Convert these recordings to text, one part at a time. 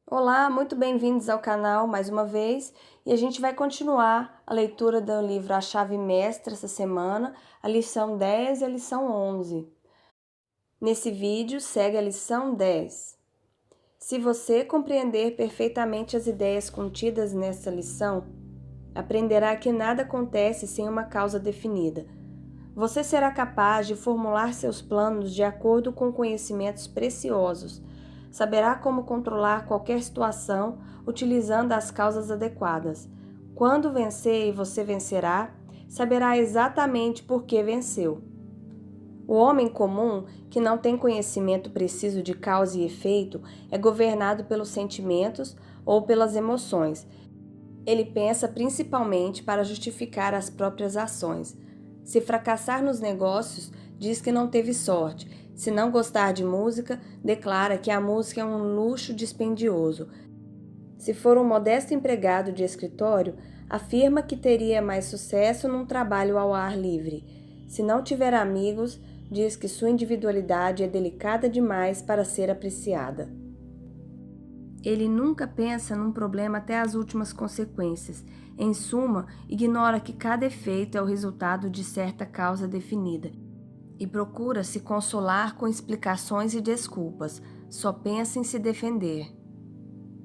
Olá, muito bem-vindos ao canal mais uma vez e a gente vai continuar a leitura do livro A Chave Mestra essa semana, a lição 10 e a lição 11. Nesse vídeo segue a lição 10. Se você compreender perfeitamente as ideias contidas nessa lição, aprenderá que nada acontece sem uma causa definida. Você será capaz de formular seus planos de acordo com conhecimentos preciosos. Saberá como controlar qualquer situação utilizando as causas adequadas. Quando vencer e você vencerá, saberá exatamente por que venceu. O homem comum, que não tem conhecimento preciso de causa e efeito, é governado pelos sentimentos ou pelas emoções. Ele pensa principalmente para justificar as próprias ações. Se fracassar nos negócios, diz que não teve sorte. Se não gostar de música, declara que a música é um luxo dispendioso. Se for um modesto empregado de escritório, afirma que teria mais sucesso num trabalho ao ar livre. Se não tiver amigos, diz que sua individualidade é delicada demais para ser apreciada. Ele nunca pensa num problema até as últimas consequências. Em suma, ignora que cada efeito é o resultado de certa causa definida e procura se consolar com explicações e desculpas. Só pensa em se defender.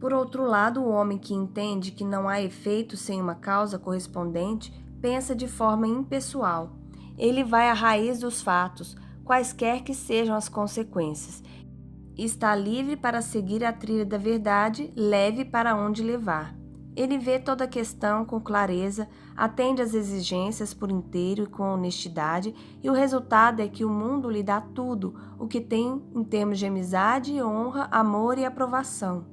Por outro lado, o homem que entende que não há efeito sem uma causa correspondente pensa de forma impessoal. Ele vai à raiz dos fatos, quaisquer que sejam as consequências. Está livre para seguir a trilha da verdade, leve para onde levar. Ele vê toda a questão com clareza, atende às exigências por inteiro e com honestidade, e o resultado é que o mundo lhe dá tudo o que tem em termos de amizade, honra, amor e aprovação.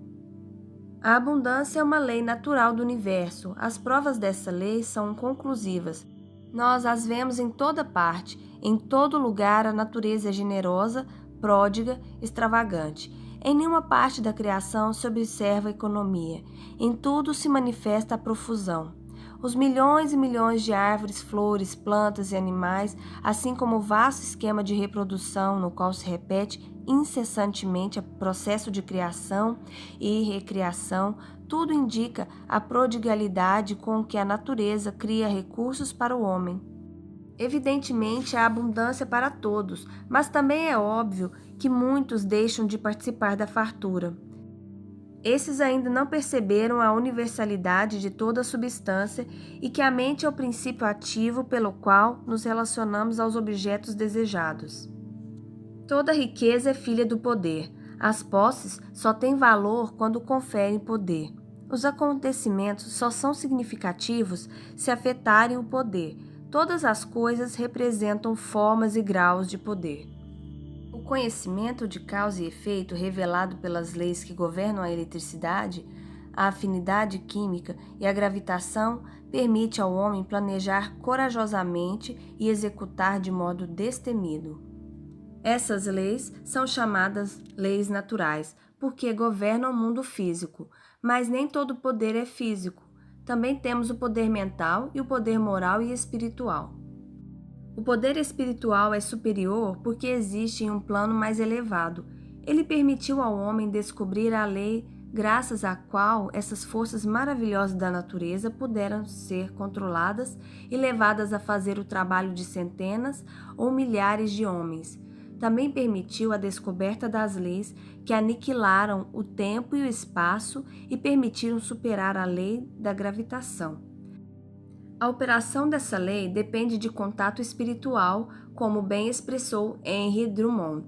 A abundância é uma lei natural do universo. As provas dessa lei são conclusivas. Nós as vemos em toda parte, em todo lugar a natureza é generosa, pródiga, extravagante. Em nenhuma parte da criação se observa a economia. Em tudo se manifesta a profusão. Os milhões e milhões de árvores, flores, plantas e animais, assim como o vasto esquema de reprodução no qual se repete incessantemente o processo de criação e recriação, tudo indica a prodigalidade com que a natureza cria recursos para o homem. Evidentemente, há abundância para todos, mas também é óbvio que muitos deixam de participar da fartura. Esses ainda não perceberam a universalidade de toda a substância e que a mente é o princípio ativo pelo qual nos relacionamos aos objetos desejados. Toda riqueza é filha do poder. As posses só têm valor quando conferem poder. Os acontecimentos só são significativos se afetarem o poder. Todas as coisas representam formas e graus de poder. O conhecimento de causa e efeito revelado pelas leis que governam a eletricidade, a afinidade química e a gravitação permite ao homem planejar corajosamente e executar de modo destemido. Essas leis são chamadas leis naturais, porque governam o mundo físico, mas nem todo poder é físico. Também temos o poder mental e o poder moral e espiritual. O poder espiritual é superior porque existe em um plano mais elevado. Ele permitiu ao homem descobrir a lei graças à qual essas forças maravilhosas da natureza puderam ser controladas e levadas a fazer o trabalho de centenas ou milhares de homens. Também permitiu a descoberta das leis que aniquilaram o tempo e o espaço e permitiram superar a lei da gravitação. A operação dessa lei depende de contato espiritual, como bem expressou Henry Drummond.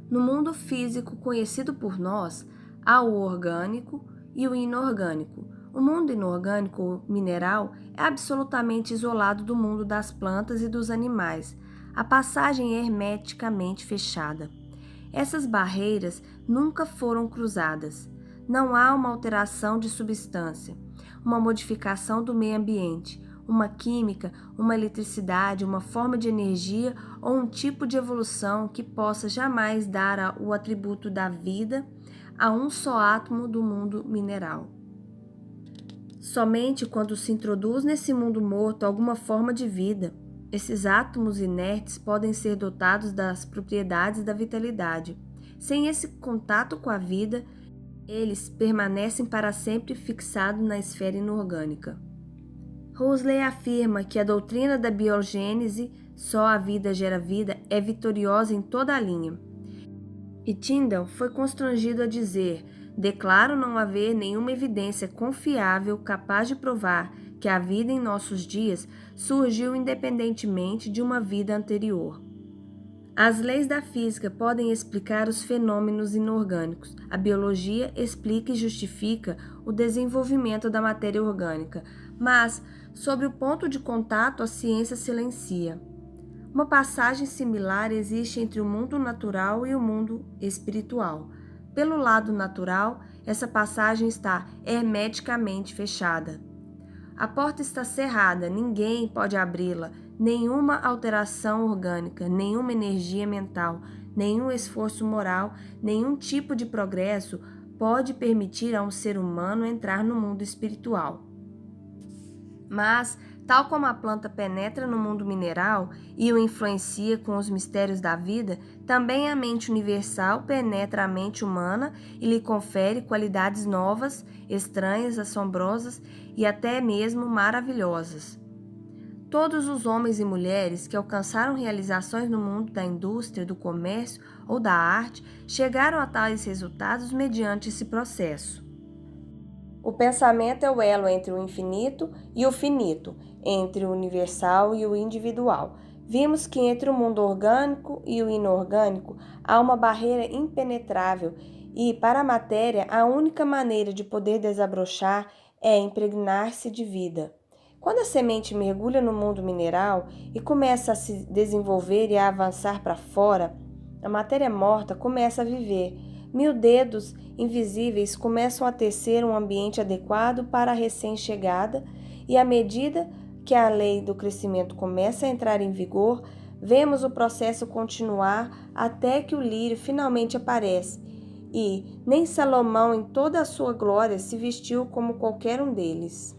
No mundo físico conhecido por nós, há o orgânico e o inorgânico. O mundo inorgânico, ou mineral, é absolutamente isolado do mundo das plantas e dos animais. A passagem é hermeticamente fechada. Essas barreiras nunca foram cruzadas. Não há uma alteração de substância, uma modificação do meio ambiente, uma química, uma eletricidade, uma forma de energia ou um tipo de evolução que possa jamais dar o atributo da vida a um só átomo do mundo mineral. Somente quando se introduz nesse mundo morto alguma forma de vida, esses átomos inertes podem ser dotados das propriedades da vitalidade. Sem esse contato com a vida, Eles permanecem para sempre fixados na esfera inorgânica. Huxley afirma que a doutrina da biogênese, só a vida gera vida, é vitoriosa em toda a linha. E Tyndall foi constrangido a dizer: declaro não haver nenhuma evidência confiável capaz de provar que a vida em nossos dias surgiu independentemente de uma vida anterior. As leis da física podem explicar os fenômenos inorgânicos. A biologia explica e justifica o desenvolvimento da matéria orgânica, mas, sobre o ponto de contato, a ciência silencia. Uma passagem similar existe entre o mundo natural e o mundo espiritual. Pelo lado natural, essa passagem está hermeticamente fechada. A porta está cerrada, ninguém pode abri-la. Nenhuma alteração orgânica, nenhuma energia mental, nenhum esforço moral, nenhum tipo de progresso pode permitir a um ser humano entrar no mundo espiritual. Mas, tal como a planta penetra no mundo mineral e o influencia com os mistérios da vida, também a mente universal penetra a mente humana e lhe confere qualidades novas, estranhas, assombrosas e até mesmo maravilhosas. Todos os homens e mulheres que alcançaram realizações no mundo da indústria, do comércio ou da arte chegaram a tais resultados mediante esse processo. O pensamento é o elo entre o infinito e o finito, entre o universal e o individual. Vimos que entre o mundo orgânico e o inorgânico há uma barreira impenetrável e, para a matéria, a única maneira de poder desabrochar é impregnar-se de vida. Quando a semente mergulha no mundo mineral e começa a se desenvolver e a avançar para fora, a matéria morta começa a viver. 1000 dedos invisíveis começam a tecer um ambiente adequado para a recém-chegada e, à medida que a lei do crescimento começa a entrar em vigor, vemos o processo continuar até que o lírio finalmente aparece. E nem Salomão, em toda a sua glória, se vestiu como qualquer um deles.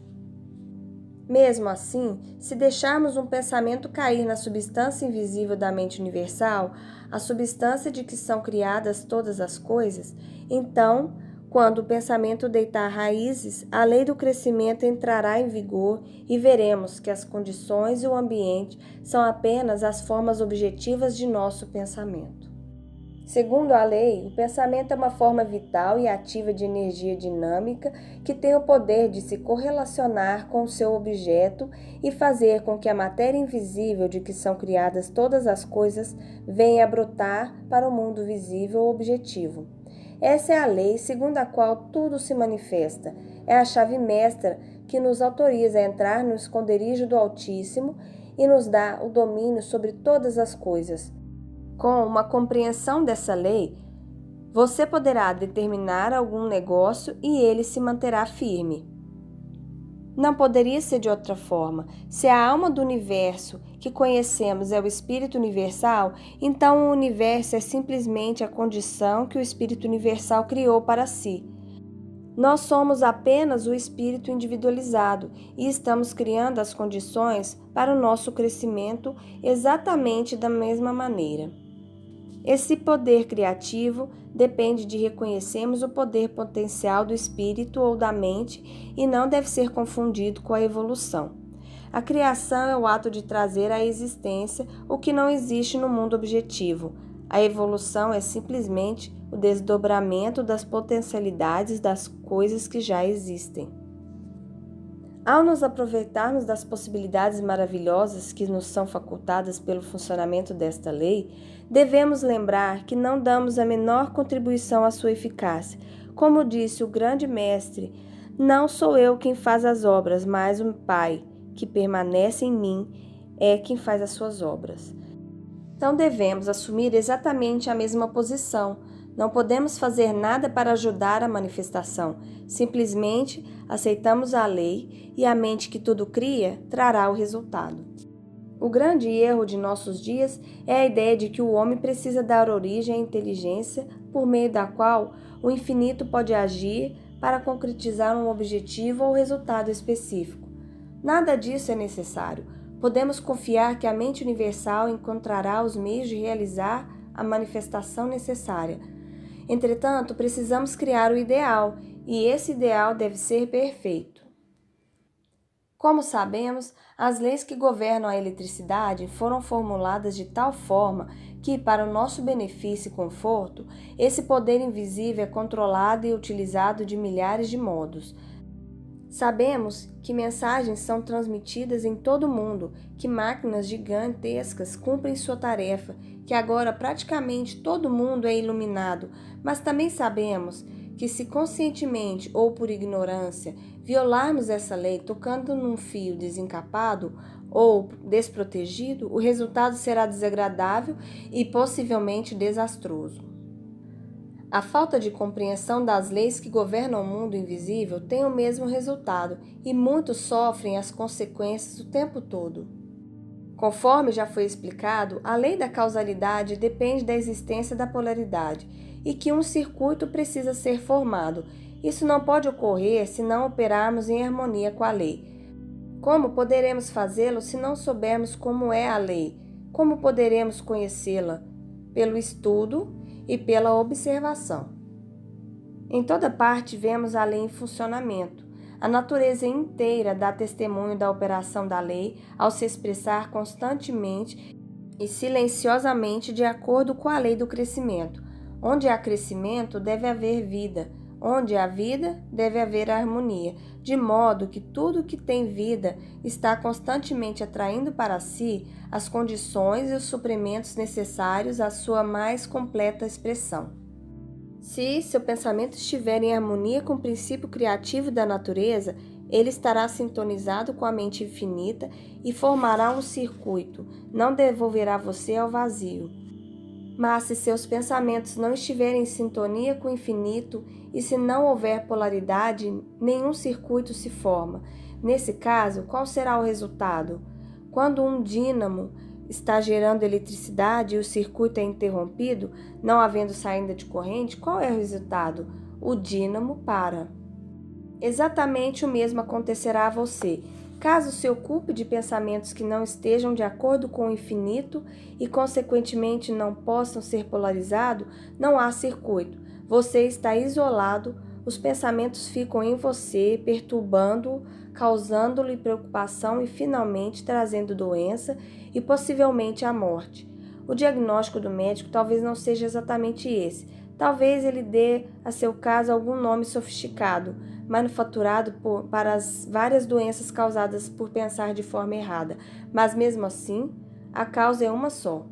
Mesmo assim, se deixarmos um pensamento cair na substância invisível da mente universal, a substância de que são criadas todas as coisas, então, quando o pensamento deitar raízes, a lei do crescimento entrará em vigor e veremos que as condições e o ambiente são apenas as formas objetivas de nosso pensamento. Segundo a lei, o pensamento é uma forma vital e ativa de energia dinâmica que tem o poder de se correlacionar com o seu objeto e fazer com que a matéria invisível de que são criadas todas as coisas venha a brotar para o mundo visível objetivo. Essa é a lei segundo a qual tudo se manifesta. É a chave mestra que nos autoriza a entrar no esconderijo do Altíssimo e nos dá o domínio sobre todas as coisas. Com uma compreensão dessa lei, você poderá determinar algum negócio e ele se manterá firme. Não poderia ser de outra forma. Se a alma do universo que conhecemos é o Espírito Universal, então o universo é simplesmente a condição que o Espírito Universal criou para si. Nós somos apenas o espírito individualizado e estamos criando as condições para o nosso crescimento exatamente da mesma maneira. Esse poder criativo depende de reconhecermos o poder potencial do espírito ou da mente e não deve ser confundido com a evolução. A criação é o ato de trazer à existência o que não existe no mundo objetivo. A evolução é simplesmente o desdobramento das potencialidades das coisas que já existem. Ao nos aproveitarmos das possibilidades maravilhosas que nos são facultadas pelo funcionamento desta lei, devemos lembrar que não damos a menor contribuição à sua eficácia. Como disse o grande mestre, não sou eu quem faz as obras, mas o Pai, que permanece em mim, é quem faz as suas obras. Então devemos assumir exatamente a mesma posição. Não podemos fazer nada para ajudar a manifestação, simplesmente aceitamos a lei e a mente que tudo cria trará o resultado. O grande erro de nossos dias é a ideia de que o homem precisa dar origem à inteligência por meio da qual o infinito pode agir para concretizar um objetivo ou resultado específico. Nada disso é necessário. Podemos confiar que a mente universal encontrará os meios de realizar a manifestação necessária. Entretanto, precisamos criar o ideal, e esse ideal deve ser perfeito. Como sabemos, as leis que governam a eletricidade foram formuladas de tal forma que, para o nosso benefício e conforto, esse poder invisível é controlado e utilizado de milhares de modos. Sabemos que mensagens são transmitidas em todo o mundo, que máquinas gigantescas cumprem sua tarefa, que agora praticamente todo mundo é iluminado, mas também sabemos que se conscientemente ou por ignorância violarmos essa lei tocando num fio desencapado ou desprotegido, o resultado será desagradável e possivelmente desastroso. A falta de compreensão das leis que governam o mundo invisível tem o mesmo resultado e muitos sofrem as consequências o tempo todo. Conforme já foi explicado, a lei da causalidade depende da existência da polaridade e que um circuito precisa ser formado. Isso não pode ocorrer se não operarmos em harmonia com a lei. Como poderemos fazê-lo se não soubermos como é a lei? Como poderemos conhecê-la? Pelo estudo e pela observação. Em toda parte vemos a lei em funcionamento. A natureza inteira dá testemunho da operação da lei ao se expressar constantemente e silenciosamente de acordo com a lei do crescimento. Onde há crescimento, deve haver vida. Onde há vida, deve haver harmonia, de modo que tudo que tem vida está constantemente atraindo para si as condições e os suprimentos necessários à sua mais completa expressão. Se seu pensamento estiver em harmonia com o princípio criativo da natureza, ele estará sintonizado com a mente infinita e formará um circuito, não devolverá você ao vazio. Mas se seus pensamentos não estiverem em sintonia com o infinito e se não houver polaridade, nenhum circuito se forma. Nesse caso, qual será o resultado? Quando um dínamo está gerando eletricidade e o circuito é interrompido, não havendo saída de corrente, qual é o resultado? O dínamo para. Exatamente o mesmo acontecerá a você. Caso se ocupe de pensamentos que não estejam de acordo com o infinito e, consequentemente, não possam ser polarizados, não há circuito. Você está isolado, os pensamentos ficam em você, perturbando-o, causando-lhe preocupação e, finalmente, trazendo doença e, possivelmente, a morte. O diagnóstico do médico talvez não seja exatamente esse. Talvez ele dê a seu caso algum nome sofisticado, manufaturado para as várias doenças causadas por pensar de forma errada, mas mesmo assim, a causa é uma só.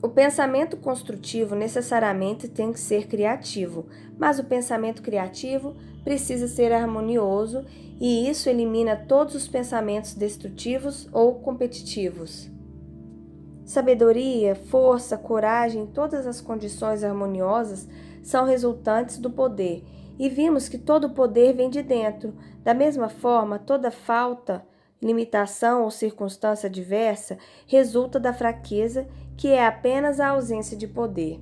O pensamento construtivo necessariamente tem que ser criativo, mas o pensamento criativo precisa ser harmonioso e isso elimina todos os pensamentos destrutivos ou competitivos. Sabedoria, força, coragem, todas as condições harmoniosas são resultantes do poder. E vimos que todo poder vem de dentro. Da mesma forma, toda falta, limitação ou circunstância adversa resulta da fraqueza, que é apenas a ausência de poder.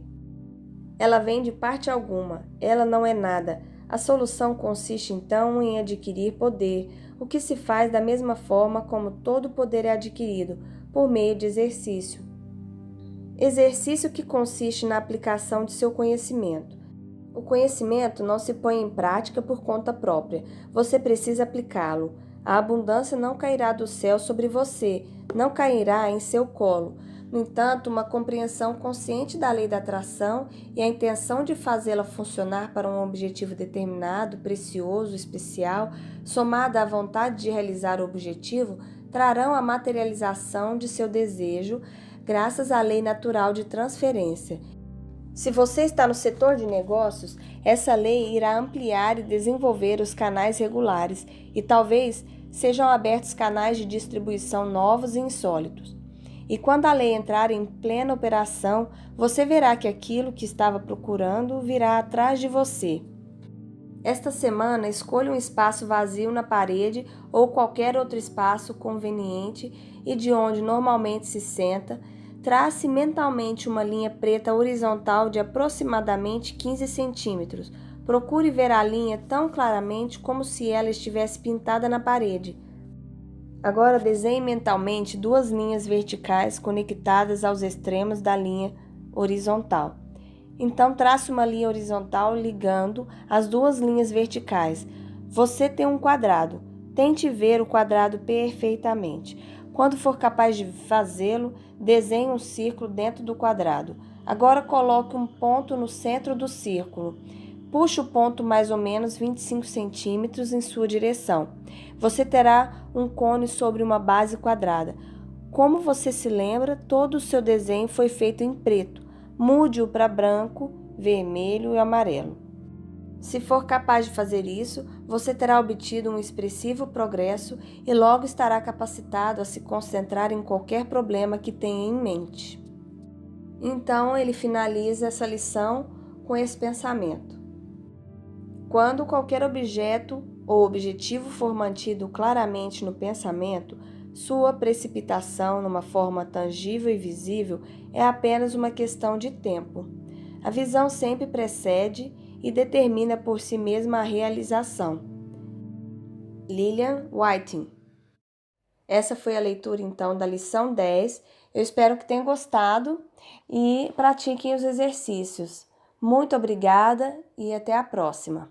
Ela vem de parte alguma, ela não é nada. A solução consiste então em adquirir poder, o que se faz da mesma forma como todo poder é adquirido, por meio de exercício. Exercício que consiste na aplicação de seu conhecimento. O conhecimento não se põe em prática por conta própria, você precisa aplicá-lo. A abundância não cairá do céu sobre você, não cairá em seu colo. No entanto, uma compreensão consciente da lei da atração e a intenção de fazê-la funcionar para um objetivo determinado, precioso, especial, somada à vontade de realizar o objetivo, trarão a materialização de seu desejo, graças à lei natural de transferência. Se você está no setor de negócios, essa lei irá ampliar e desenvolver os canais regulares e talvez sejam abertos canais de distribuição novos e insólitos. E quando a lei entrar em plena operação, você verá que aquilo que estava procurando virá atrás de você. Esta semana, escolha um espaço vazio na parede ou qualquer outro espaço conveniente e de onde normalmente se senta. Trace mentalmente uma linha preta horizontal de aproximadamente 15 centímetros. Procure ver a linha tão claramente como se ela estivesse pintada na parede. Agora desenhe mentalmente duas linhas verticais conectadas aos extremos da linha horizontal. Então, trace uma linha horizontal ligando as duas linhas verticais. Você tem um quadrado. Tente ver o quadrado perfeitamente. Quando for capaz de fazê-lo, desenhe um círculo dentro do quadrado. Agora coloque um ponto no centro do círculo. Puxe o ponto mais ou menos 25 centímetros em sua direção. Você terá um cone sobre uma base quadrada. Como você se lembra, todo o seu desenho foi feito em preto. Mude-o para branco, vermelho e amarelo. Se for capaz de fazer isso, você terá obtido um expressivo progresso e logo estará capacitado a se concentrar em qualquer problema que tenha em mente. Então, ele finaliza essa lição com esse pensamento: quando qualquer objeto ou objetivo for mantido claramente no pensamento, sua precipitação numa forma tangível e visível é apenas uma questão de tempo. A visão sempre precede e determina por si mesma a realização. Lilian Whiting. Essa foi a leitura, então, da lição 10. Eu espero que tenham gostado e pratiquem os exercícios. Muito obrigada e até a próxima!